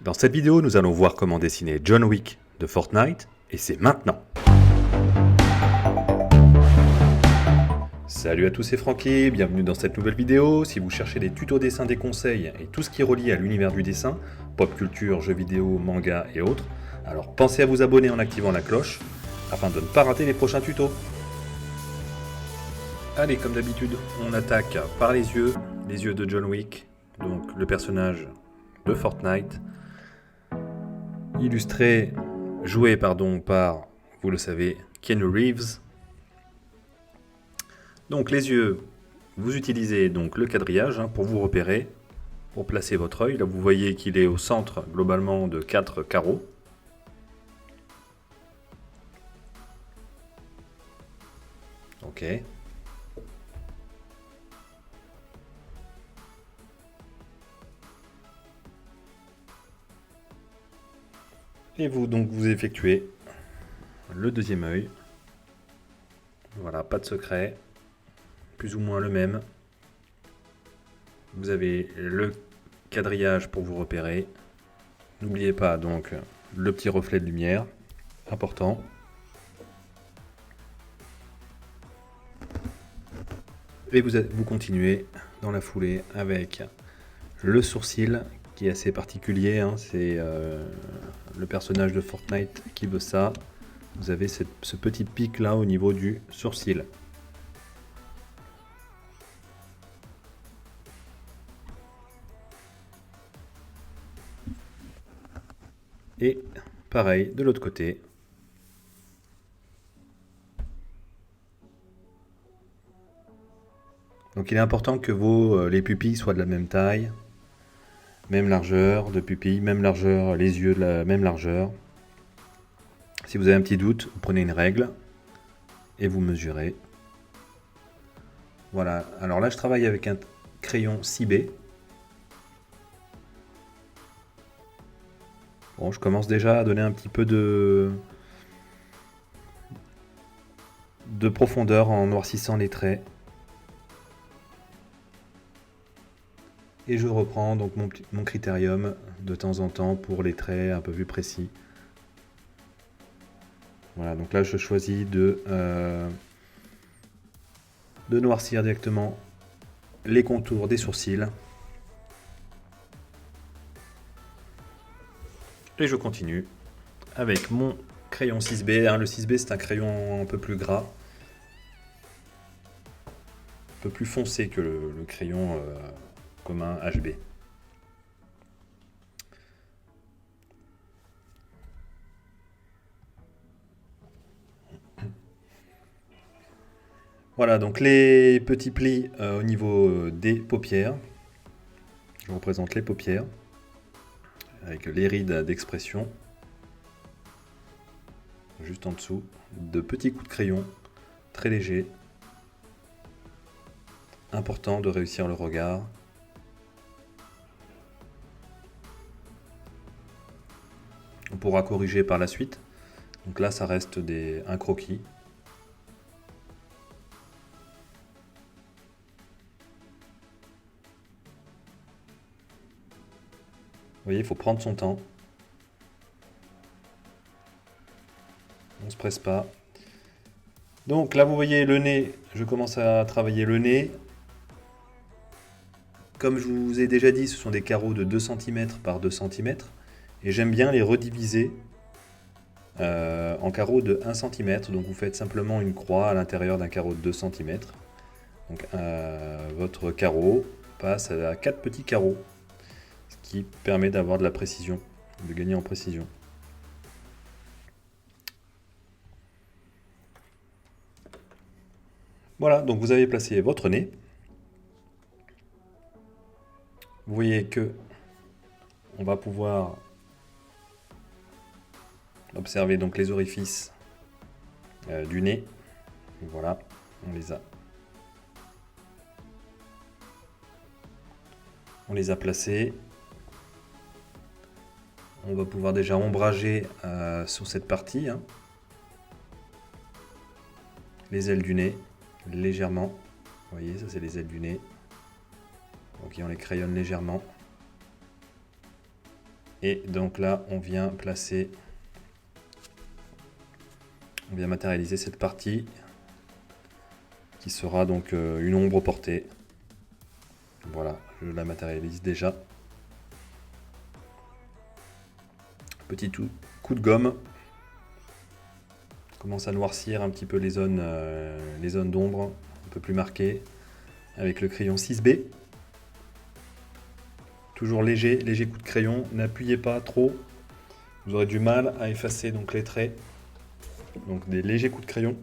Dans cette vidéo, nous allons voir comment dessiner John Wick de Fortnite, et c'est maintenant. Salut à tous, c'est Francky, bienvenue dans cette nouvelle vidéo. Si vous cherchez des tutos dessin, des conseils et tout ce qui est relié à l'univers du dessin, pop culture, jeux vidéo, manga et autres, alors pensez à vous abonner en activant la cloche afin de ne pas rater les prochains tutos. Allez, comme d'habitude, on attaque par les yeux de John Wick, donc le personnage de Fortnite, joué par, vous le savez, Keanu Reeves. Donc les yeux, vous utilisez donc le quadrillage pour vous repérer, pour placer votre œil. Là vous voyez qu'il est au centre globalement de 4 carreaux. Ok. Et vous effectuez le deuxième œil. Voilà, pas de secret, plus ou moins le même. Vous avez le quadrillage pour vous repérer. N'oubliez pas donc le petit reflet de lumière, important. Et vous continuez dans la foulée avec le sourcil qui est assez particulier. C'est le personnage de Fortnite qui veut ça. Vous avez ce petit pic là au niveau du sourcil. Et pareil de l'autre côté. Donc il est important que les pupilles soient de la même taille, même largeur de pupille, même largeur, les yeux de la même largeur. Si vous avez un petit doute, vous prenez une règle et vous mesurez. Voilà, alors là je travaille avec un crayon 6B. Bon, je commence déjà à donner un petit peu de profondeur en noircissant les traits. Et je reprends donc mon critérium de temps en temps pour les traits un peu plus précis. Voilà, donc là je choisis de noircir directement les contours des sourcils. Et je continue avec mon crayon 6B. Le 6B c'est un crayon un peu plus gras, un peu plus foncé que le crayon commun HB. Voilà, donc les petits plis au niveau des paupières. Je représente les paupières avec les rides d'expression. Juste en dessous, de petits coups de crayon très légers. Important de réussir le regard. On pourra corriger par la suite. Donc là, ça reste un croquis. Vous voyez, il faut prendre son temps. On ne se presse pas. Donc là, vous voyez le nez. Je commence à travailler le nez. Comme je vous ai déjà dit, ce sont des carreaux de 2 cm par 2 cm. Et j'aime bien les rediviser en carreaux de 1 cm. Donc vous faites simplement une croix à l'intérieur d'un carreau de 2 cm. Donc votre carreau passe à 4 petits carreaux. Ce qui permet d'avoir de la précision, de gagner en précision. Voilà, donc vous avez placé votre nez. Vous voyez que on va pouvoir observer donc les orifices du nez. Voilà, on les a placés. On va pouvoir déjà ombrager sur cette partie les ailes du nez, légèrement. Vous voyez, ça c'est les ailes du nez. Ok, on les crayonne légèrement. Et donc là, on vient matérialiser cette partie qui sera donc une ombre portée. Voilà, je la matérialise déjà. Petit coup de gomme. Commence à noircir un petit peu les zones d'ombre un peu plus marquées avec le crayon 6B. Toujours léger coup de crayon, n'appuyez pas trop, vous aurez du mal à effacer donc les traits. Donc des légers coups de crayon.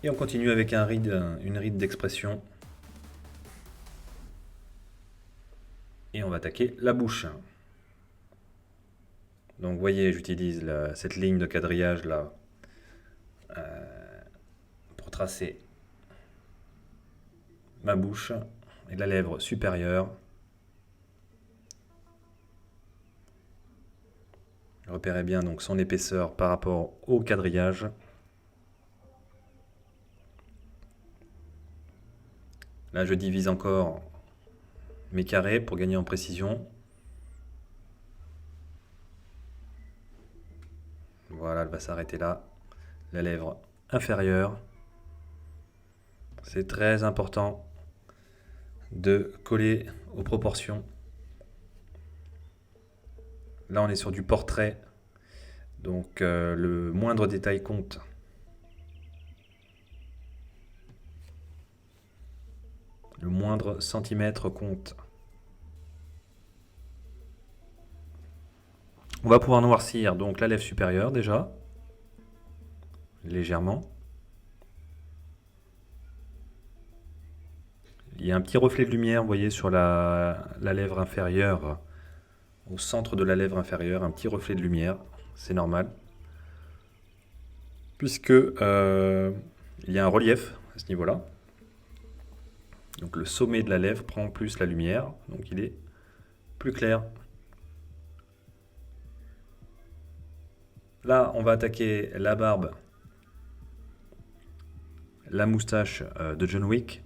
Et on continue avec une ride d'expression. Et on va attaquer la bouche. Donc vous voyez, j'utilise cette ligne de quadrillage là pour tracer ma bouche et la lèvre supérieure. Repérez bien donc son épaisseur par rapport au quadrillage. Là je divise encore mes carrés pour gagner en précision. Voilà, elle va s'arrêter là. La lèvre inférieure. C'est très important de coller aux proportions. Là, on est sur du portrait, donc le moindre détail compte. Le moindre centimètre compte. On va pouvoir noircir donc la lèvre supérieure déjà, légèrement. Il y a un petit reflet de lumière, vous voyez, sur la lèvre inférieure, au centre de la lèvre inférieure, un petit reflet de lumière, c'est normal. Puisque il y a un relief à ce niveau-là. Donc le sommet de la lèvre prend plus la lumière, donc il est plus clair. Là, on va attaquer la barbe, la moustache de John Wick.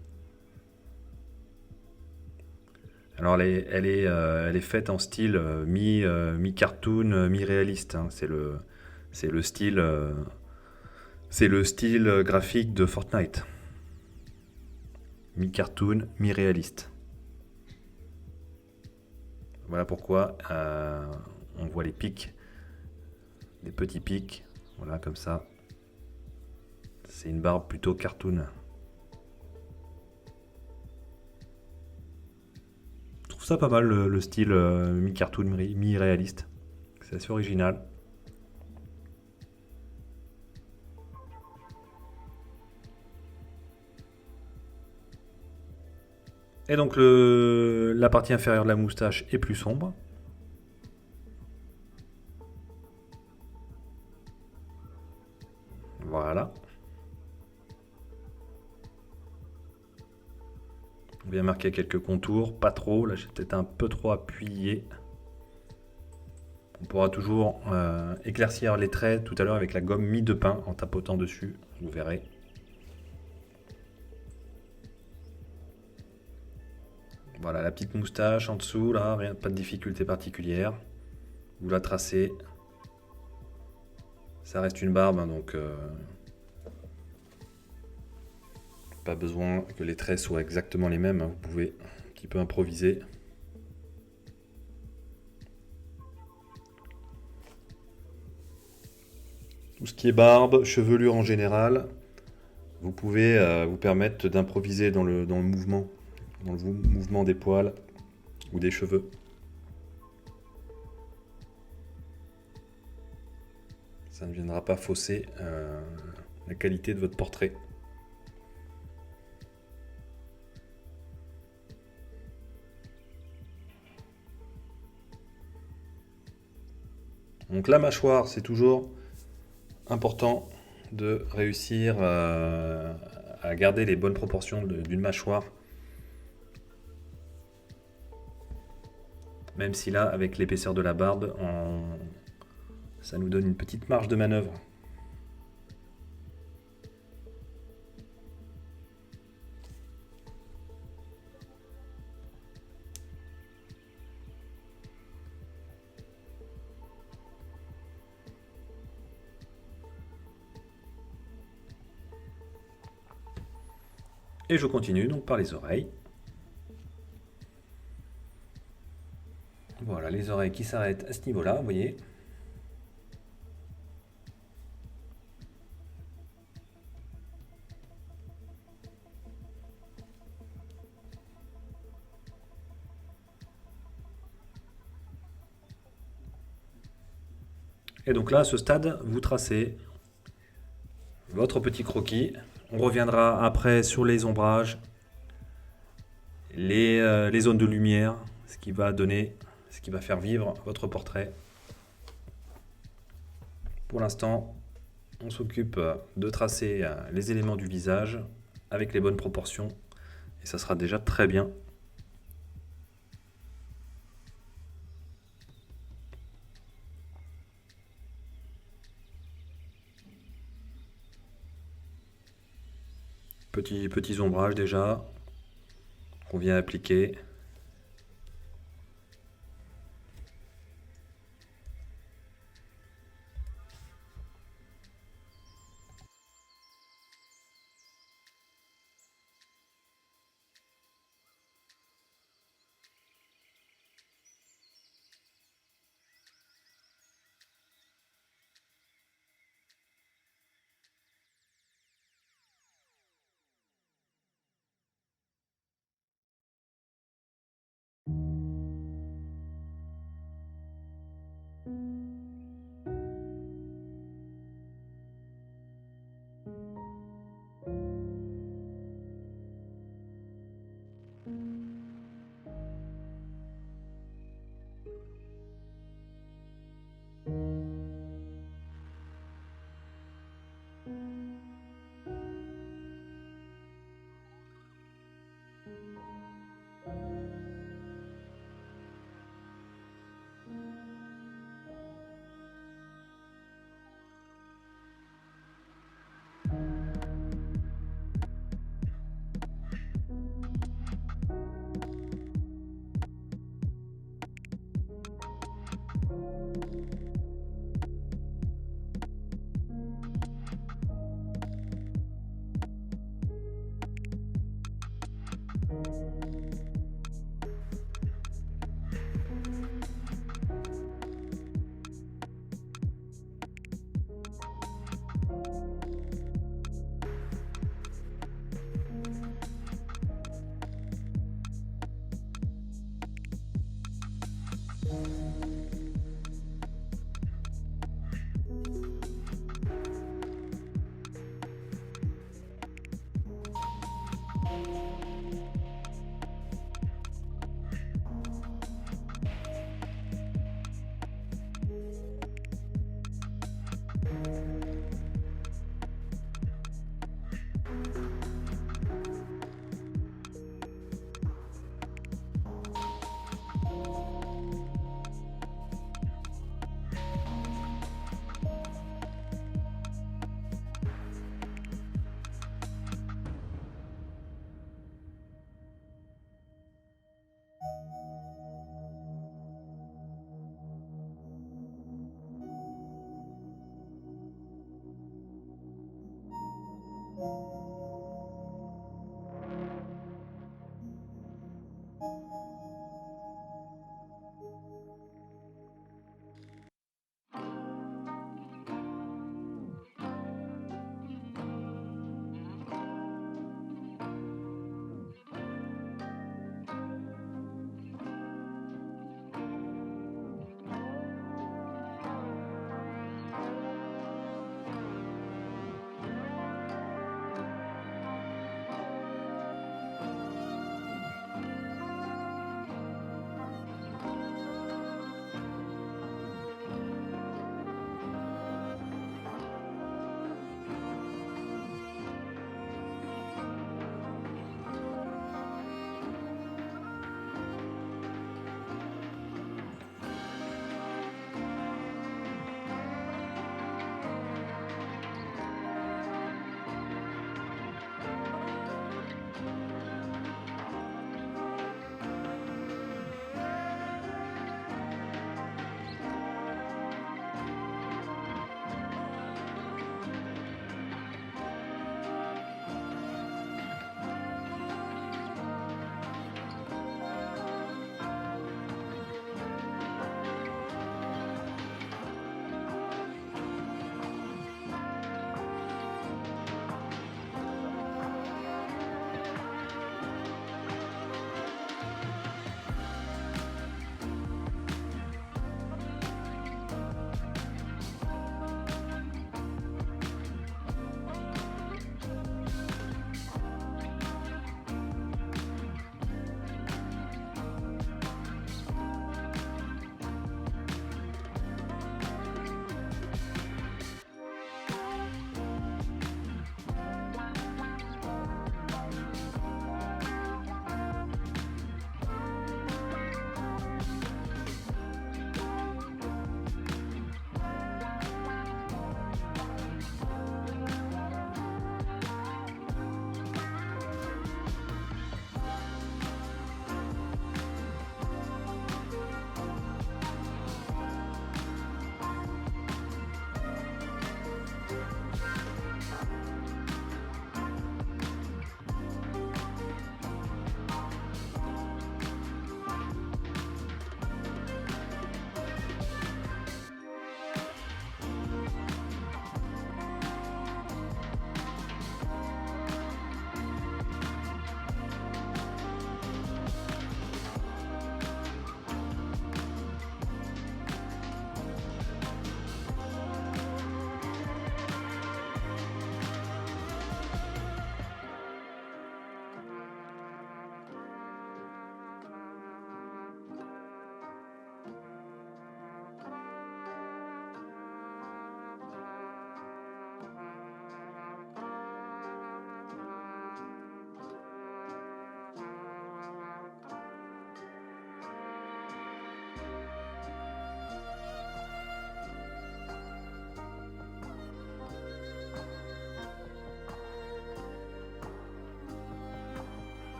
Alors elle est faite en style mi-cartoon, mi-réaliste. Hein. C'est le style graphique de Fortnite. Mi-cartoon, mi-réaliste. Voilà pourquoi on voit les pics, les petits pics, voilà comme ça. C'est une barbe plutôt cartoon. Je trouve ça pas mal le style mi-cartoon, mi-réaliste. C'est assez original. Et donc la partie inférieure de la moustache est plus sombre. Voilà. On vient marquer quelques contours, pas trop. Là, j'ai peut-être un peu trop appuyé. On pourra toujours éclaircir les traits tout à l'heure avec la gomme mie de pain en tapotant dessus. Vous verrez. Voilà, la petite moustache en dessous, là, rien, pas de difficulté particulière. Vous la tracez. Ça reste une barbe, hein, donc pas besoin que les traits soient exactement les mêmes. Hein. Vous pouvez un petit peu improviser. Tout ce qui est barbe, chevelure en général, vous pouvez vous permettre d'improviser dans le mouvement des poils ou des cheveux. Ça ne viendra pas fausser la qualité de votre portrait. Donc la mâchoire, c'est toujours important de réussir à garder les bonnes proportions d'une mâchoire. Même si là, avec l'épaisseur de la barbe, ça nous donne une petite marge de manœuvre. Et je continue donc par les oreilles. Voilà, les oreilles qui s'arrêtent à ce niveau-là, vous voyez. Et donc là, à ce stade, vous tracez votre petit croquis. On reviendra après sur les ombrages, les zones de lumière, ce qui va donner, ce qui va faire vivre votre portrait. Pour l'instant, on s'occupe de tracer les éléments du visage avec les bonnes proportions et ça sera déjà très bien. Petits ombrages déjà qu'on vient appliquer.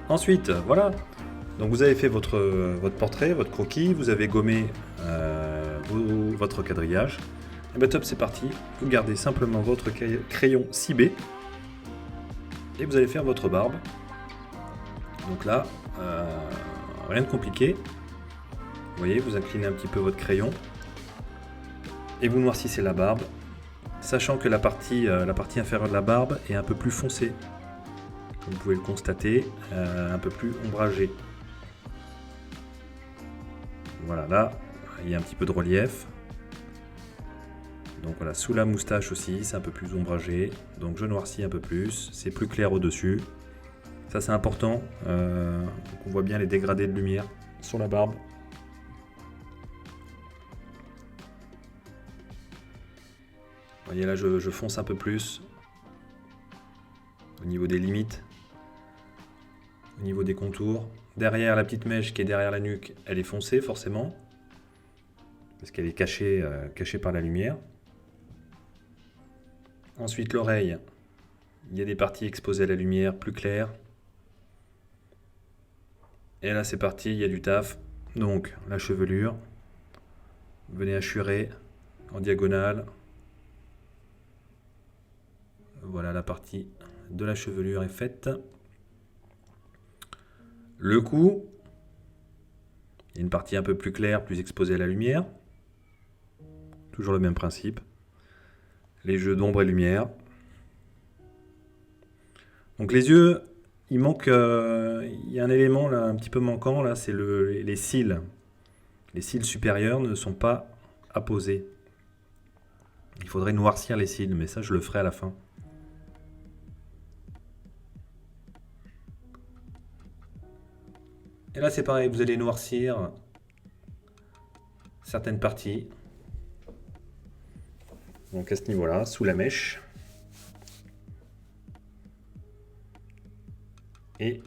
Ensuite, voilà. Donc vous avez fait votre portrait, votre croquis, vous avez gommé votre quadrillage. Et bien top, c'est parti. Vous gardez simplement votre crayon 6B et vous allez faire votre barbe. Donc là, rien de compliqué. Vous voyez, vous inclinez un petit peu votre crayon et vous noircissez la barbe, sachant que la partie inférieure de la barbe est un peu plus foncée. Comme vous pouvez le constater, un peu plus ombragée. Voilà, là, il y a un petit peu de relief. Donc voilà, sous la moustache aussi, c'est un peu plus ombragé. Donc je noircis un peu plus, c'est plus clair au-dessus. Ça c'est important, on voit bien les dégradés de lumière sur la barbe. Vous voyez là, je fonce un peu plus au niveau des limites, au niveau des contours. Derrière la petite mèche qui est derrière la nuque, elle est foncée forcément, parce qu'elle est cachée par la lumière. Ensuite l'oreille, il y a des parties exposées à la lumière plus claires. Et là c'est parti, il y a du taf. Donc la chevelure, venez hachurer en diagonale. Voilà, la partie de la chevelure est faite. Le cou, il y a une partie un peu plus claire, plus exposée à la lumière. Toujours le même principe. Les jeux d'ombre et lumière. Donc les yeux, il manque, il y a un élément là un petit peu manquant là, c'est les cils. Les cils supérieurs ne sont pas apposés. Il faudrait noircir les cils, mais ça je le ferai à la fin. Et là c'est pareil, vous allez noircir certaines parties. Donc à ce niveau-là, sous la mèche. Et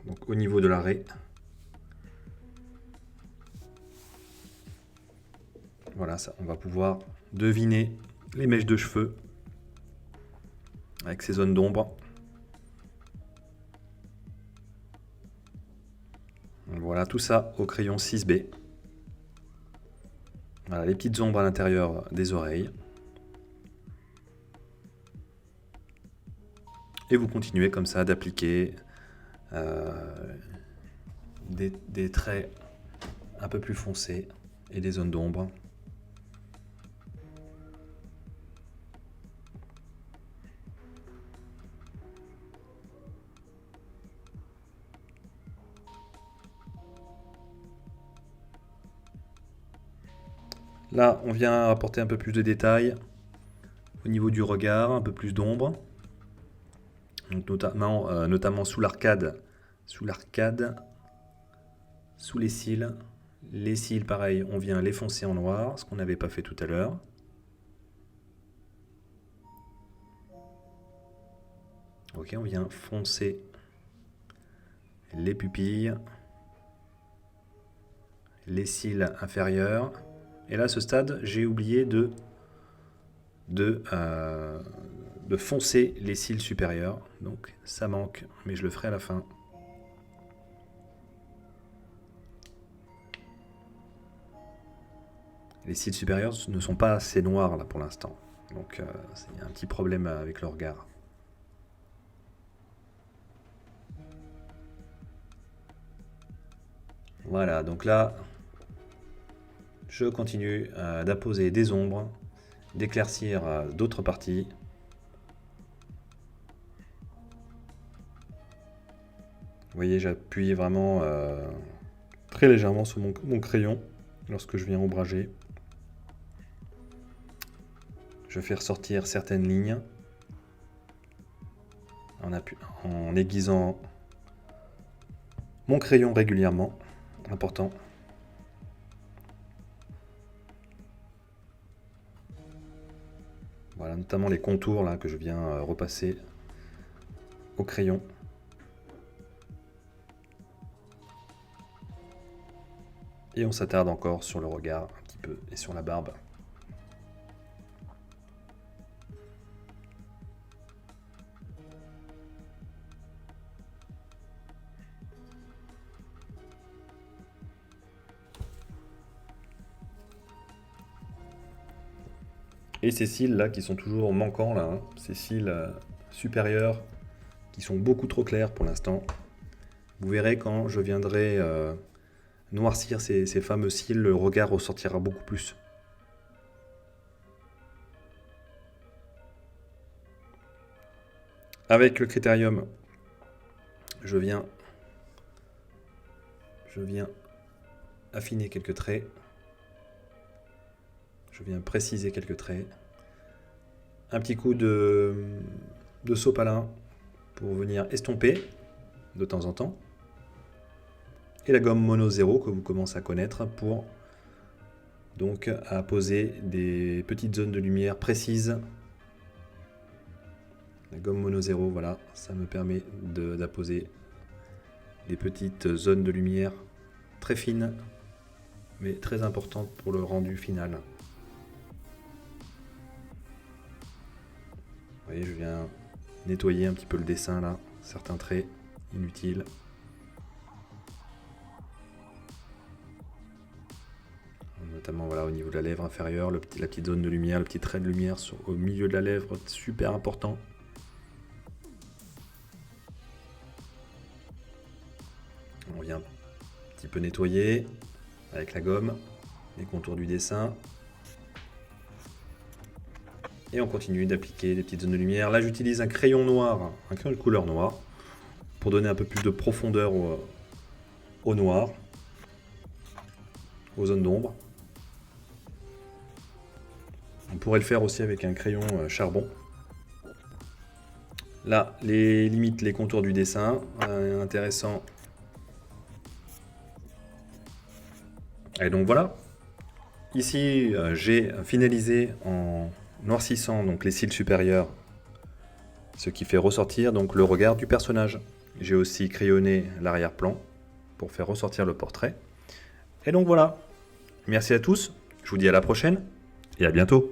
donc au niveau de l'arrêt. Voilà, ça, on va pouvoir deviner les mèches de cheveux avec ces zones d'ombre. Voilà, tout ça au crayon 6B. Voilà, les petites ombres à l'intérieur des oreilles. Et vous continuez comme ça d'appliquer des traits un peu plus foncés et des zones d'ombre. Là, on vient apporter un peu plus de détails au niveau du regard, un peu plus d'ombre. Donc notamment sous l'arcade, sous les cils. Les cils, pareil, on vient les foncer en noir, ce qu'on n'avait pas fait tout à l'heure. Ok, on vient foncer les pupilles, les cils inférieurs. Et là, à ce stade, j'ai oublié de foncer les cils supérieurs. Donc ça manque, mais je le ferai à la fin. Les cils supérieurs ne sont pas assez noirs là pour l'instant. Donc il y a un petit problème avec le regard. Voilà, donc là, je continue d'apposer des ombres, d'éclaircir d'autres parties. Vous voyez, j'appuie vraiment très légèrement sur mon crayon lorsque je viens ombrager. Je fais ressortir certaines lignes en aiguisant mon crayon régulièrement. Important. Voilà, notamment les contours là que je viens repasser au crayon. Et on s'attarde encore sur le regard un petit peu et sur la barbe. Et ces cils là qui sont toujours manquants là, hein, ces cils supérieurs qui sont beaucoup trop clairs pour l'instant. Vous verrez quand je viendrai noircir ces fameux cils, le regard ressortira beaucoup plus. Avec le critérium, je viens affiner quelques traits. Je viens préciser quelques traits. Un petit coup de sopalin pour venir estomper de temps en temps. Et la gomme mono 0 que vous commencez à connaître pour donc apposer des petites zones de lumière précises. La gomme mono 0, voilà, ça me permet d'apposer des petites zones de lumière très fines, mais très importantes pour le rendu final. Vous voyez, je viens nettoyer un petit peu le dessin là, certains traits inutiles. Notamment voilà, au niveau de la lèvre inférieure, la petite zone de lumière, le petit trait de lumière au milieu de la lèvre, super important. On vient un petit peu nettoyer avec la gomme les contours du dessin. Et on continue d'appliquer des petites zones de lumière. Là, j'utilise un crayon noir, un crayon de couleur noire, pour donner un peu plus de profondeur au noir, aux zones d'ombre. On pourrait le faire aussi avec un crayon charbon. Là, les limites, les contours du dessin, intéressant. Et donc voilà. Ici, j'ai finalisé en noircissant donc les cils supérieurs, ce qui fait ressortir donc le regard du personnage. J'ai aussi crayonné l'arrière-plan pour faire ressortir le portrait. Et donc voilà. Merci à tous. Je vous dis à la prochaine et à bientôt.